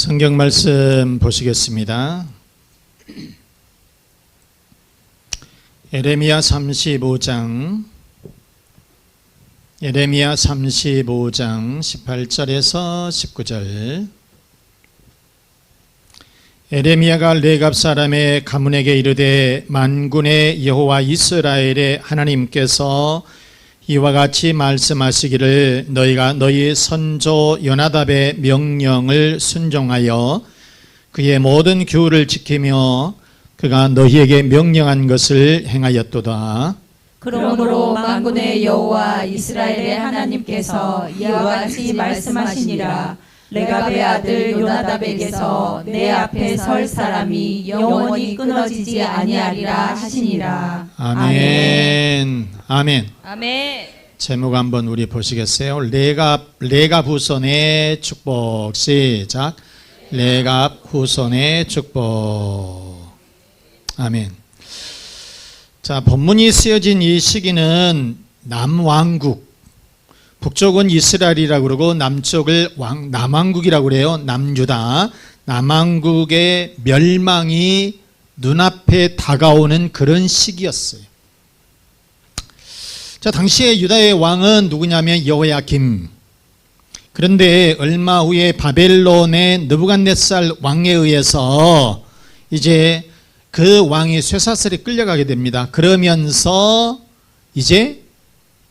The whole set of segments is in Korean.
성경 말씀 보시겠습니다. 예레미야 35장 18절에서 19절. 예레미야가 레갑 사람의 가문에게 이르되 만군의 여호와 이스라엘의 하나님께서 이와 같이 말씀하시기를 너희가 너희 선조 요나답의 명령을 순종하여 그의 모든 규율을 지키며 그가 너희에게 명령한 것을 행하였도다. 그러므로 만군의 여호와 이스라엘의 하나님께서 이와 같이 말씀하시니라. 레갑의 아들 요나답에게서 내 앞에 설 사람이 영원히 끊어지지 아니하리라 하시니라. 아멘. 아멘. 아멘. 제목 한번 우리 보시겠어요? 레갑 후손의 축복. 시작. 레갑 후손의 축복. 아멘. 자, 본문이 쓰여진 이 시기는 남왕국, 북쪽은 이스라엘이라고 그러고 남쪽을 남왕국이라고 그래요. 남유다. 남왕국의 멸망이 눈앞에 다가오는 그런 시기였어요. 자, 당시에 유다의 왕은 누구냐면 여호야김. 그런데 얼마 후에 바벨론의 느부갓네살 왕에 의해서 이제 그 왕이 쇠사슬에 끌려가게 됩니다. 그러면서 이제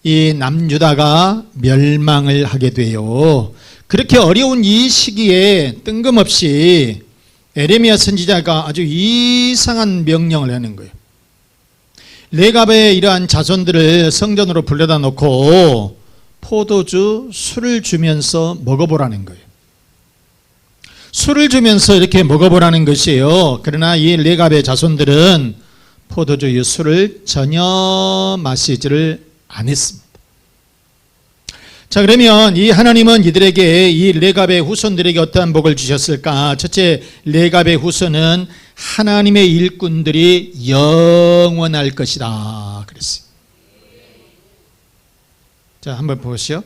이 남유다가 멸망을 하게 돼요. 그렇게 어려운 이 시기에 뜬금없이 예레미야 선지자가 아주 이상한 명령을 하는 거예요. 레갑의 이러한 자손들을 성전으로 불러다 놓고 포도주, 술을 주면서 먹어보라는 거예요. 술을 주면서 이렇게 먹어보라는 것이에요. 그러나 이 레갑의 자손들은 포도주, 술을 전혀 마시지를 안 했습니다. 자, 그러면 이 하나님은 이들에게, 이 레갑의 후손들에게 어떠한 복을 주셨을까? 첫째, 레갑의 후손은 하나님의 일꾼들이 영원할 것이다 그랬어요. 자, 한번 보시죠.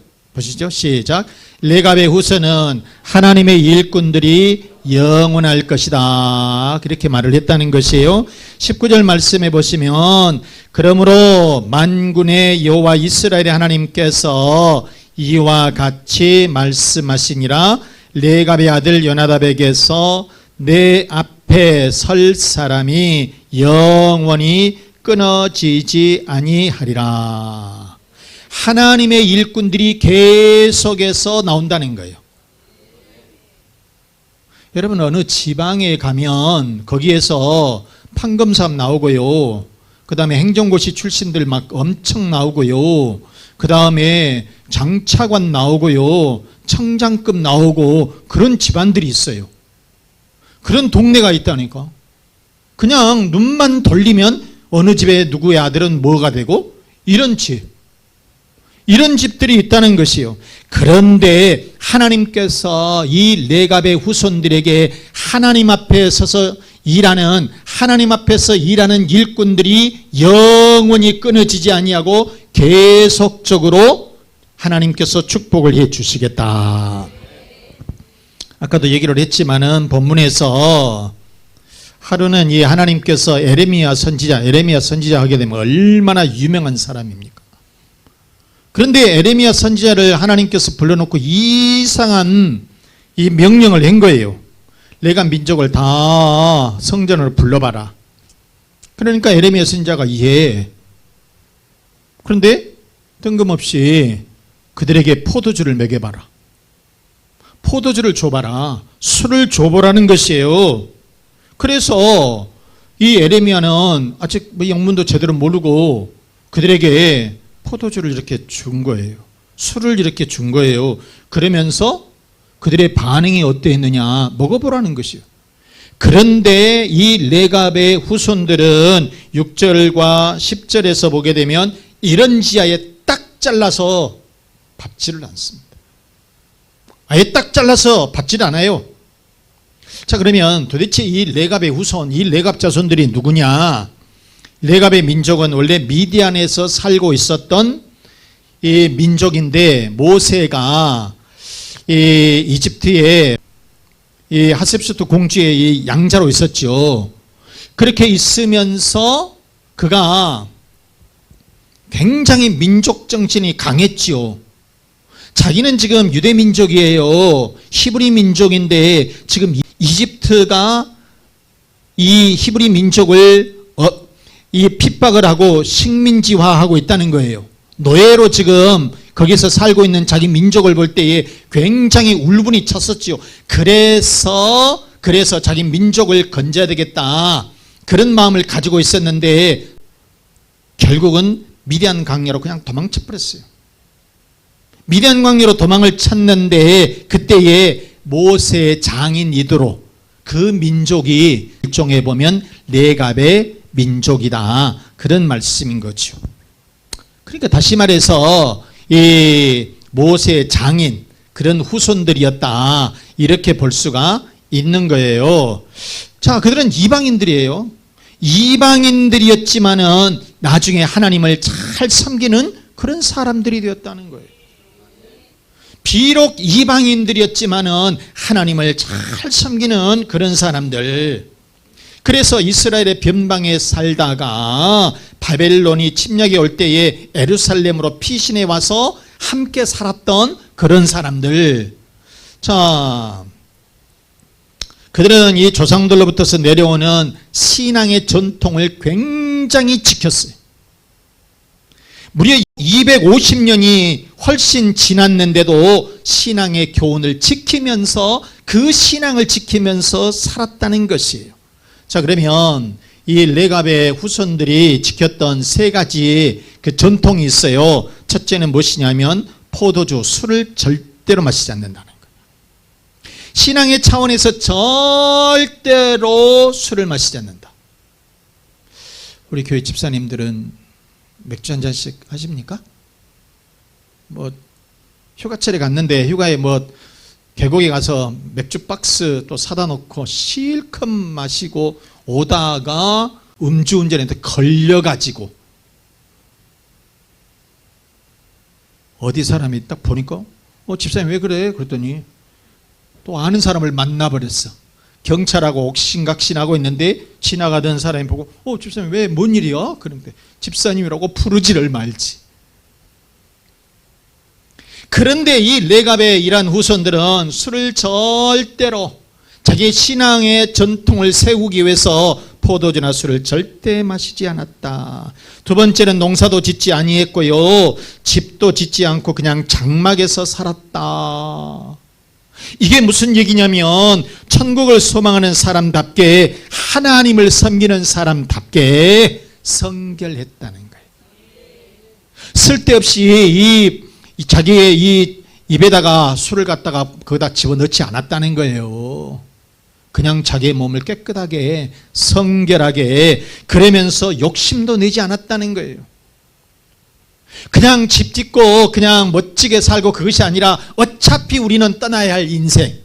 시작. 레갑의 후손은 하나님의 일꾼들이 영원할 것이다. 그렇게 말을 했다는 것이에요. 19절 말씀해 보시면 그러므로 만군의 여호와 이스라엘의 하나님께서 이와 같이 말씀하시니라. 레갑의 아들 요나답에게서 내 앞에 설 사람이 영원히 끊어지지 아니하리라. 하나님의 일꾼들이 계속해서 나온다는 거예요. 여러분, 어느 지방에 가면 거기에서 판검사업 나오고요, 그 다음에 행정고시 출신들 막 엄청 나오고요, 그 다음에 장차관 나오고요, 청장급 나오고, 그런 집안들이 있어요. 그런 동네가 있다니까. 그냥 눈만 돌리면 어느 집에 누구의 아들은 뭐가 되고, 이런 집들이 있다는 것이요. 그런데 하나님께서 이 레갑의 후손들에게 하나님 앞에 서서 일하는, 하나님 앞에서 일하는 일꾼들이 영원히 끊어지지 아니하고 계속적으로 하나님께서 축복을 해 주시겠다. 아까도 얘기를 했지만은 본문에서 하루는 이 하나님께서 예레미야 선지자 하게 되면 얼마나 유명한 사람입니까? 그런데 예레미야 선지자를 하나님께서 불러놓고 이상한 이 명령을 한 거예요. 내가 민족을 다 성전으로 불러봐라. 그러니까 예레미야 선지자가 이해해. 그런데 뜬금없이 그들에게 포도주를 먹여봐라. 포도주를 줘봐라. 술을 줘보라는 것이에요. 그래서 이 예레미야는 아직 영문도 제대로 모르고 그들에게 포도주를 이렇게 준 거예요. 술을 이렇게 준 거예요. 그러면서 그들의 반응이 어떠했느냐 먹어보라는 것이요. 그런데 이 레갑의 후손들은 6절과 10절에서 보게 되면 이런 지하에 딱 잘라서 밟지를 않습니다. 아예 딱 잘라서 밟지를 않아요. 자, 그러면 도대체 이 레갑의 후손, 이 레갑 자손들이 누구냐? 레갑의 민족은 원래 미디안에서 살고 있었던 이 민족인데 모세가 이 이집트에 이 하셉스트 공주의 이 양자로 있었죠. 그렇게 있으면서 그가 굉장히 민족 정신이 강했지요. 자기는 지금 유대 민족이에요. 히브리 민족인데 지금 이집트가 이 히브리 민족을 이 핍박을 하고 식민지화하고 있다는 거예요. 노예로 지금 거기서 살고 있는 자기 민족을 볼 때에 굉장히 울분이 찼었지요. 그래서 자기 민족을 건져야 되겠다, 그런 마음을 가지고 있었는데 결국은 미디안 광야로 그냥 도망쳐 버렸어요. 미디안 광야로 도망을 쳤는데 그때에 모세의 장인 이드로, 그 민족이 일종에 보면 레갑의 민족이다, 그런 말씀인 거죠. 그러니까 다시 말해서 이 모세의 장인, 그런 후손들이었다, 이렇게 볼 수가 있는 거예요. 자, 그들은 이방인들이에요. 이방인들이었지만은 나중에 하나님을 잘 섬기는 그런 사람들이 되었다는 거예요. 비록 이방인들이었지만은 하나님을 잘 섬기는 그런 사람들. 그래서 이스라엘의 변방에 살다가 바벨론이 침략에 올 때에 예루살렘으로 피신해 와서 함께 살았던 그런 사람들. 자, 그들은 이 조상들로부터서 내려오는 신앙의 전통을 굉장히 지켰어요. 무려 250년이 훨씬 지났는데도 신앙의 교훈을 지키면서, 그 신앙을 지키면서 살았다는 것이에요. 자, 그러면 이 레갑의 후손들이 지켰던 세 가지 그 전통이 있어요. 첫째는 무엇이냐면 포도주, 술을 절대로 마시지 않는다는 거예요. 신앙의 차원에서 절대로 술을 마시지 않는다. 우리 교회 집사님들은 맥주 한 잔씩 하십니까? 뭐 휴가철에 갔는데 휴가에 뭐 계곡에 가서 맥주 박스 또 사다 놓고 실컷 마시고 오다가 음주운전한테 걸려가지고, 어디 사람이 딱 보니까 집사님 왜 그래? 그랬더니 또 아는 사람을 만나버렸어. 경찰하고 옥신각신하고 있는데 지나가던 사람이 보고 집사님 왜 뭔 일이야? 그런데 집사님이라고 부르지를 말지. 그런데 이 레갑의 이란 후손들은 술을 절대로, 자기의 신앙의 전통을 세우기 위해서 포도주나 술을 절대 마시지 않았다. 두 번째는 농사도 짓지 아니했고요, 집도 짓지 않고 그냥 장막에서 살았다. 이게 무슨 얘기냐면 천국을 소망하는 사람답게, 하나님을 섬기는 사람답게 성결했다는 거예요. 쓸데없이 자기의 이 입에다가 술을 갖다가 거기다 집어넣지 않았다는 거예요. 그냥 자기의 몸을 깨끗하게 성결하게, 그러면서 욕심도 내지 않았다는 거예요. 그냥 집 짓고 그냥 멋지게 살고 그것이 아니라 어차피 우리는 떠나야 할 인생,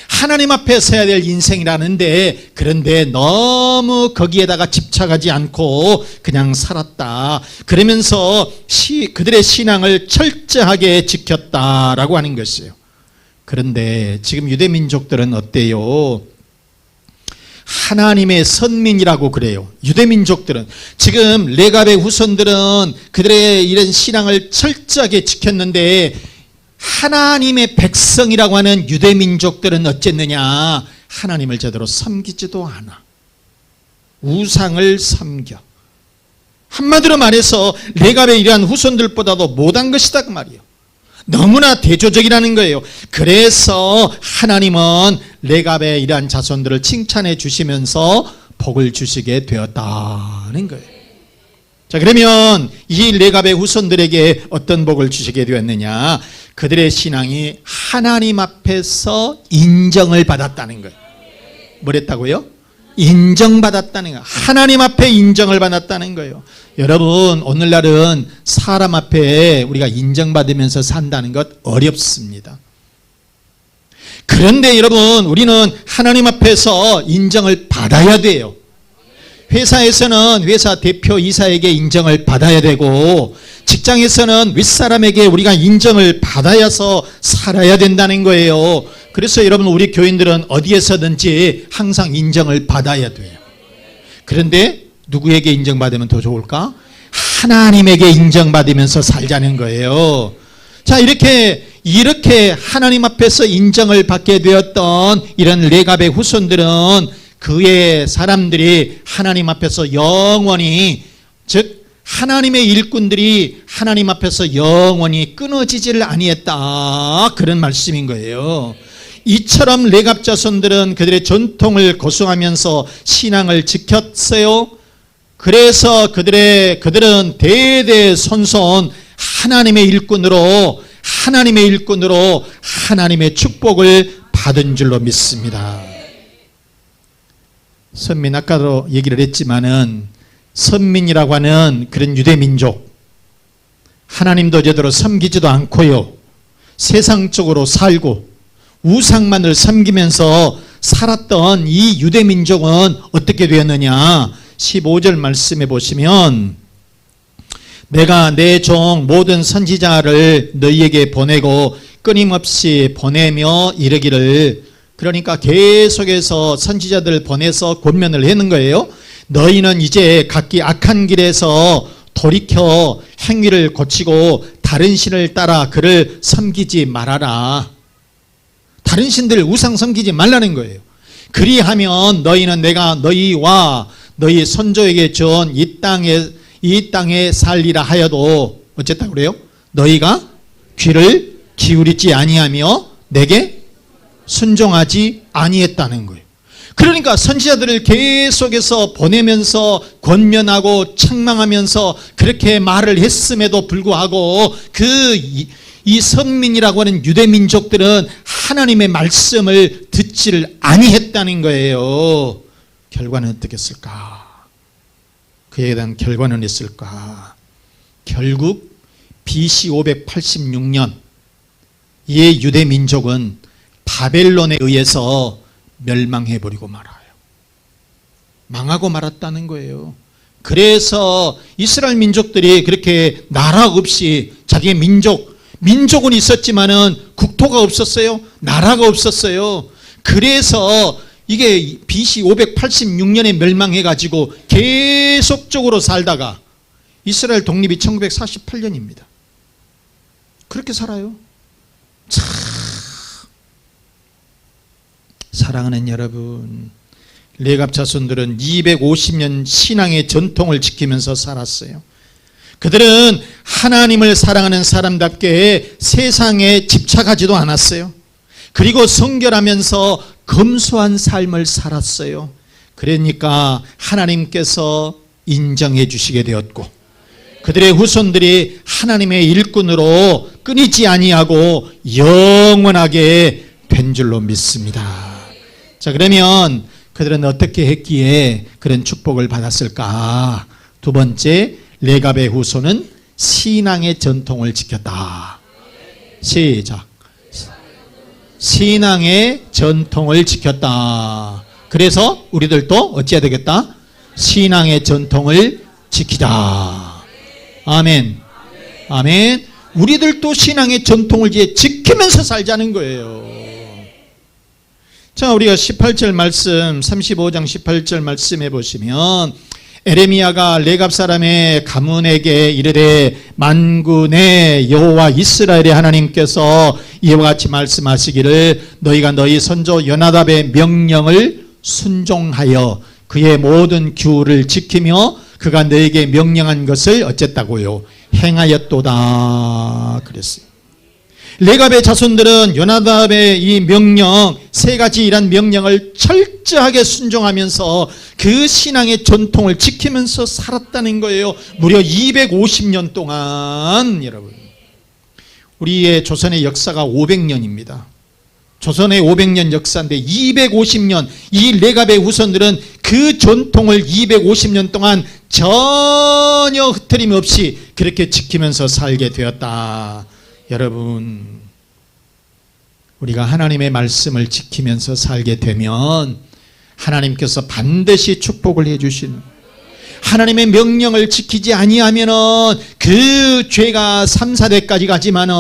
하나님 앞에 서야 될 인생이라는데, 그런데 너무 거기에다가 집착하지 않고 그냥 살았다. 그러면서 그들의 신앙을 철저하게 지켰다라고 하는 것이에요. 그런데 지금 유대민족들은 어때요? 하나님의 선민이라고 그래요. 유대민족들은, 지금 레갑의 후손들은 그들의 이런 신앙을 철저하게 지켰는데, 하나님의 백성이라고 하는 유대민족들은 어쨌느냐? 하나님을 제대로 섬기지도 않아. 우상을 섬겨. 한마디로 말해서 레갑의 이러한 후손들보다도 못한 것이다 그 말이에요. 너무나 대조적이라는 거예요. 그래서 하나님은 레갑의 이러한 자손들을 칭찬해 주시면서 복을 주시게 되었다는 거예요. 자, 그러면 이 레갑의 후손들에게 어떤 복을 주시게 되었느냐? 그들의 신앙이 하나님 앞에서 인정을 받았다는 거예요. 뭐랬다고요? 인정받았다는 거예요. 하나님 앞에 인정을 받았다는 거예요. 여러분, 오늘날은 사람 앞에 우리가 인정받으면서 산다는 것 어렵습니다. 그런데 여러분, 우리는 하나님 앞에서 인정을 받아야 돼요. 회사에서는 회사 대표 이사에게 인정을 받아야 되고, 직장에서는 윗사람에게 우리가 인정을 받아야서 살아야 된다는 거예요. 그래서 여러분, 우리 교인들은 어디에서든지 항상 인정을 받아야 돼요. 그런데 누구에게 인정받으면 더 좋을까? 하나님에게 인정받으면서 살자는 거예요. 자, 이렇게 하나님 앞에서 인정을 받게 되었던 이런 레갑의 후손들은, 그의 사람들이 하나님 앞에서 영원히, 즉 하나님의 일꾼들이 하나님 앞에서 영원히 끊어지지를 아니했다, 그런 말씀인 거예요. 이처럼 레갑 자손들은 그들의 전통을 고수하면서 신앙을 지켰어요. 그래서 그들은 대대손손 하나님의 일꾼으로 하나님의 축복을 받은 줄로 믿습니다. 선민, 아까도 얘기를 했지만은, 선민이라고 하는 그런 유대민족, 하나님도 제대로 섬기지도 않고요, 세상적으로 살고 우상만을 섬기면서 살았던 이 유대민족은 어떻게 되었느냐? 15절 말씀해 보시면, 내가 내 종 모든 선지자를 너희에게 보내고 끊임없이 보내며 이르기를, 그러니까 계속해서 선지자들을 보내서 권면을 하는 거예요. 너희는 이제 각기 악한 길에서 돌이켜 행위를 고치고 다른 신을 따라 그를 섬기지 말아라. 다른 신들 우상 섬기지 말라는 거예요. 그리하면 너희는 내가 너희와 너희 선조에게 준 이 땅에 살리라 하여도 어쨌다 그래요? 너희가 귀를 기울이지 아니하며 내게 순종하지 아니했다는 거예요. 그러니까 선지자들을 계속해서 보내면서 권면하고 책망하면서 그렇게 말을 했음에도 불구하고 이 선민이라고 하는 유대민족들은 하나님의 말씀을 듣지를 아니했다는 거예요. 결과는 어떻겠을까? 그에 대한 결과는 있을까? 결국 BC 586년 이 유대민족은 바벨론에 의해서 멸망해버리고 말아요. 망하고 말았다는 거예요. 그래서 이스라엘 민족들이 그렇게 나라 없이 자기의 민족은 있었지만은 국토가 없었어요. 나라가 없었어요. 그래서 이게 BC 586년에 멸망해가지고 계속적으로 살다가 이스라엘 독립이 1948년입니다. 그렇게 살아요. 참, 사랑하는 여러분, 레갑 자손들은 250년 신앙의 전통을 지키면서 살았어요. 그들은 하나님을 사랑하는 사람답게 세상에 집착하지도 않았어요. 그리고 성결하면서 검소한 삶을 살았어요. 그러니까 하나님께서 인정해 주시게 되었고, 그들의 후손들이 하나님의 일꾼으로 끊이지 아니하고 영원하게 된 줄로 믿습니다. 자, 그러면 그들은 어떻게 했기에 그런 축복을 받았을까? 두 번째, 레갑의 후손은 신앙의 전통을 지켰다. 시작. 신앙의 전통을 지켰다. 그래서 우리들도 어찌해야 되겠다? 신앙의 전통을 지키자. 아멘. 아멘. 우리들도 신앙의 전통을 지키면서 살자는 거예요. 자, 우리가 18절 말씀, 35장 18절 말씀해 보시면, 에레미야가 레갑 사람의 가문에게 이르되 만군의 여호와 이스라엘의 하나님께서 이와 같이 말씀하시기를, 너희가 너희 선조 요나답의 명령을 순종하여 그의 모든 규를 지키며 그가 너에게 명령한 것을 어쨌다고요? 행하였도다. 그랬어요. 레갑의 자손들은 요나답의 이 명령, 세 가지 이란 명령을 철저하게 순종하면서 그 신앙의 전통을 지키면서 살았다는 거예요. 무려 250년 동안. 여러분, 우리의 조선의 역사가 500년입니다. 조선의 500년 역사인데 250년, 이 레갑의 후손들은 그 전통을 250년 동안 전혀 흐트림 없이 그렇게 지키면서 살게 되었다. 여러분, 우리가 하나님의 말씀을 지키면서 살게 되면 하나님께서 반드시 축복을 해주시는, 하나님의 명령을 지키지 아니하면은 그 죄가 3, 4대까지 가지만은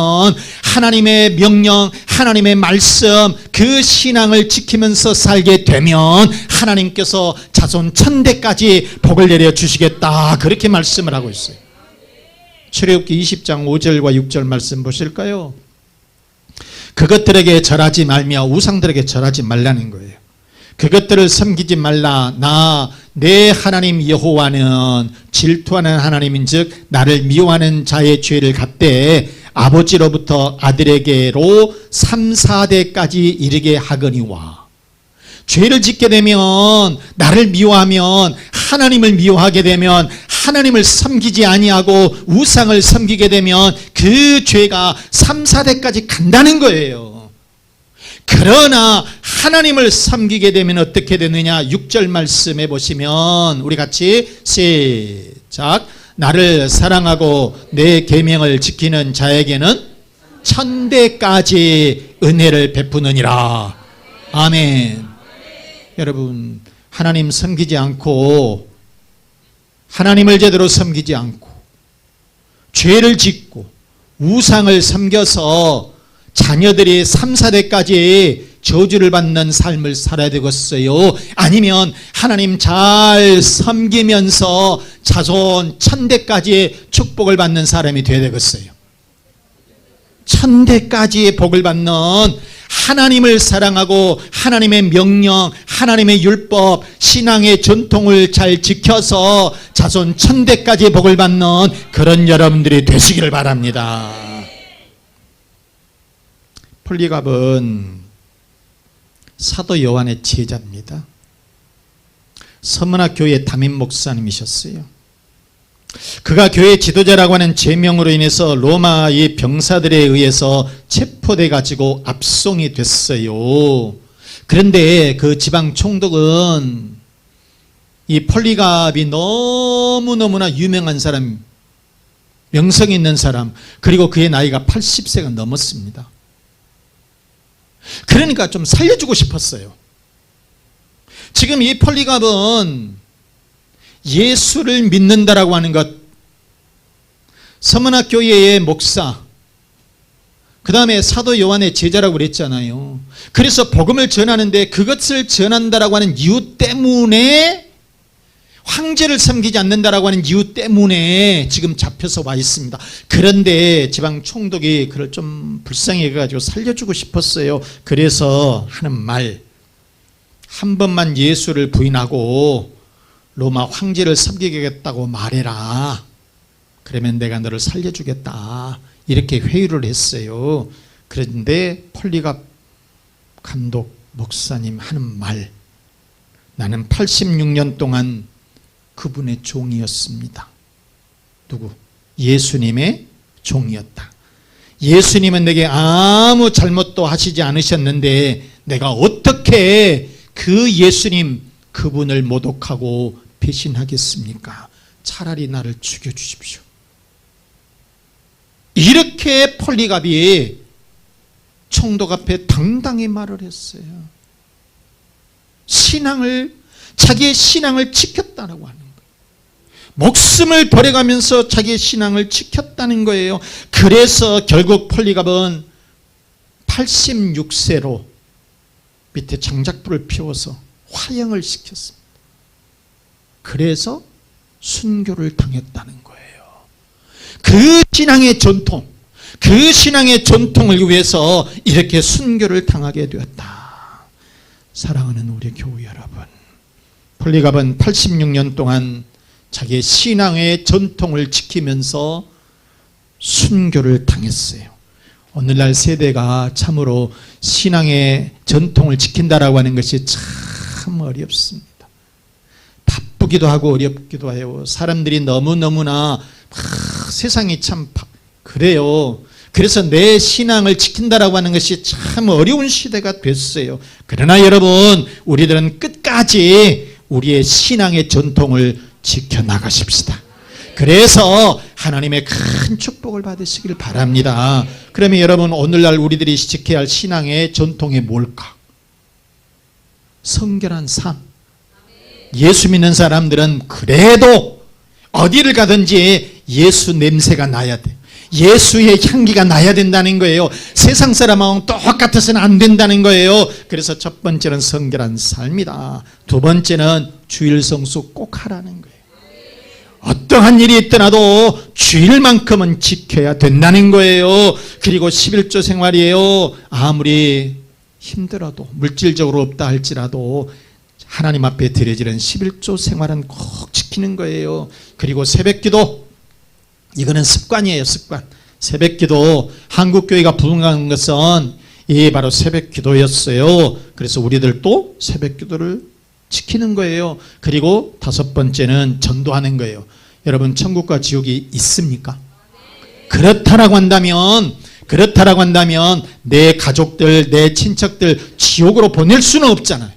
하나님의 명령, 하나님의 말씀, 그 신앙을 지키면서 살게 되면 하나님께서 자손 1000대까지 복을 내려 주시겠다, 그렇게 말씀을 하고 있어요. 출애굽기 20장 5절과 6절 말씀 보실까요? 그것들에게 절하지 말며 우상들에게 절하지 말라는 거예요. 그것들을 섬기지 말라. 나 내 하나님 여호와는 질투하는 하나님인즉 나를 미워하는 자의 죄를 갚되 아버지로부터 아들에게로 3, 4대까지 이르게 하거니와. 죄를 짓게 되면, 나를 미워하면, 하나님을 미워하게 되면, 하나님을 섬기지 아니하고 우상을 섬기게 되면 그 죄가 3, 4대까지 간다는 거예요. 그러나 하나님을 섬기게 되면 어떻게 되느냐? 6절 말씀해 보시면 우리 같이 시작. 나를 사랑하고 내 계명을 지키는 자에게는 1000대까지 은혜를 베푸느니라. 아멘. 여러분, 하나님 섬기지 않고, 하나님을 제대로 섬기지 않고 죄를 짓고 우상을 섬겨서 자녀들이 3, 4대까지 저주를 받는 삶을 살아야 되겠어요? 아니면 하나님 잘 섬기면서 자손 1000대까지 축복을 받는 사람이 되어야 되겠어요? 1000대까지의 복을 받는, 하나님을 사랑하고 하나님의 명령, 하나님의 율법, 신앙의 전통을 잘 지켜서 자손 1000대까지 복을 받는 그런 여러분들이 되시기를 바랍니다. 폴리갑은 사도 요한의 제자입니다. 서문학 교회 담임 목사님이셨어요. 그가 교회 지도자라고 하는 제명으로 인해서 로마의 병사들에 의해서 체포돼 가지고 압송이 됐어요. 그런데 그 지방 총독은 이 폴리갑이 너무너무나 유명한 사람, 명성이 있는 사람, 그리고 그의 나이가 80세가 넘었습니다. 그러니까 좀 살려주고 싶었어요. 지금 이 폴리갑은 예수를 믿는다라고 하는 것, 서문학 교회의 목사, 그 다음에 사도 요한의 제자라고 그랬잖아요. 그래서 복음을 전하는데 그것을 전한다라고 하는 이유 때문에, 황제를 섬기지 않는다라고 하는 이유 때문에 지금 잡혀서 와 있습니다. 그런데 지방 총독이 그를 좀 불쌍히 해가지고 살려주고 싶었어요. 그래서 하는 말, 한 번만 예수를 부인하고 로마 황제를 섬기겠다고 말해라. 그러면 내가 너를 살려주겠다. 이렇게 회유를 했어요. 그런데 폴리갑 감독 목사님 하는 말, 나는 86년 동안 그분의 종이었습니다. 누구? 예수님의 종이었다. 예수님은 내게 아무 잘못도 하시지 않으셨는데 내가 어떻게 그 예수님, 그분을 모독하고 배신하겠습니까? 차라리 나를 죽여주십시오. 이렇게 폴리갑이 총독 앞에 당당히 말을 했어요. 자기의 신앙을 지켰다라고 하는 거예요. 목숨을 버려가면서 자기의 신앙을 지켰다는 거예요. 그래서 결국 폴리갑은 86세로 밑에 장작불을 피워서 화형을 시켰습니다. 그래서 순교를 당했다는 거예요. 그 신앙의 전통, 그 신앙의 전통을 위해서 이렇게 순교를 당하게 되었다. 사랑하는 우리 교우 여러분, 폴리갑은 86년 동안 자기의 신앙의 전통을 지키면서 순교를 당했어요. 오늘날 세대가 참으로 신앙의 전통을 지킨다라고 하는 것이 참 어렵습니다. 바쁘기도 하고 어렵기도 해요. 사람들이 너무너무나 세상이 참 그래요. 그래서 내 신앙을 지킨다라고 하는 것이 참 어려운 시대가 됐어요. 그러나 여러분, 우리들은 끝까지 우리의 신앙의 전통을 지켜나가십시다. 그래서 하나님의 큰 축복을 받으시길 바랍니다. 그러면 여러분, 오늘날 우리들이 지켜야 할 신앙의 전통이 뭘까? 성결한 삶. 예수 믿는 사람들은 그래도 어디를 가든지 예수 냄새가 나야 돼. 예수의 향기가 나야 된다는 거예요. 세상 사람하고 똑같아서는 안 된다는 거예요. 그래서 첫 번째는 성결한 삶이다. 두 번째는 주일 성수 꼭 하라는 거예요. 어떠한 일이 있더라도 주일만큼은 지켜야 된다는 거예요. 그리고 11조 생활이에요. 아무리 힘들어도 물질적으로 없다 할지라도 하나님 앞에 드려지는 11조 생활은 꼭 지키는 거예요. 그리고 새벽기도, 이거는 습관이에요. 습관. 새벽기도, 한국교회가 부흥한 것은 이 바로 새벽기도였어요. 그래서 우리들도 새벽기도를 지키는 거예요. 그리고 다섯 번째는 전도하는 거예요. 여러분, 천국과 지옥이 있습니까? 그렇다라고 한다면 내 가족들, 내 친척들 지옥으로 보낼 수는 없잖아요.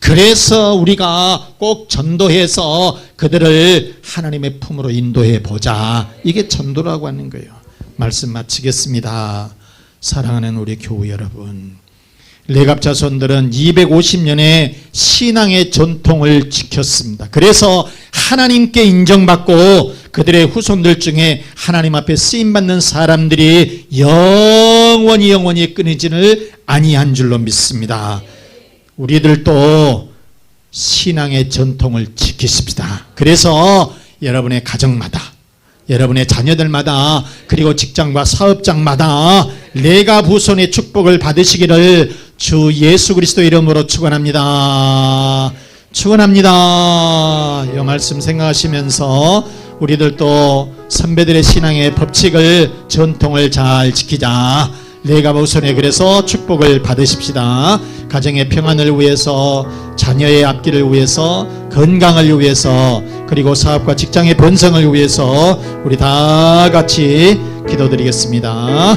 그래서 우리가 꼭 전도해서 그들을 하나님의 품으로 인도해 보자. 이게 전도라고 하는 거예요. 말씀 마치겠습니다. 사랑하는 우리 교우 여러분, 레갑 자손들은 250년의 신앙의 전통을 지켰습니다. 그래서 하나님께 인정받고 그들의 후손들 중에 하나님 앞에 쓰임받는 사람들이 영원히 끊이지를 아니한 줄로 믿습니다. 우리들도 신앙의 전통을 지키십시다. 그래서 여러분의 가정마다, 여러분의 자녀들마다, 그리고 직장과 사업장마다 레갑 후손의 축복을 받으시기를 주 예수 그리스도 이름으로 축원합니다. 축원합니다. 이 말씀 생각하시면서 우리들도 선배들의 신앙의 법칙을, 전통을 잘 지키자. 레갑 후손의 그래서 축복을 받으십시다. 가정의 평안을 위해서, 자녀의 앞길을 위해서, 건강을 위해서, 그리고 사업과 직장의 번성을 위해서 우리 다 같이 기도드리겠습니다.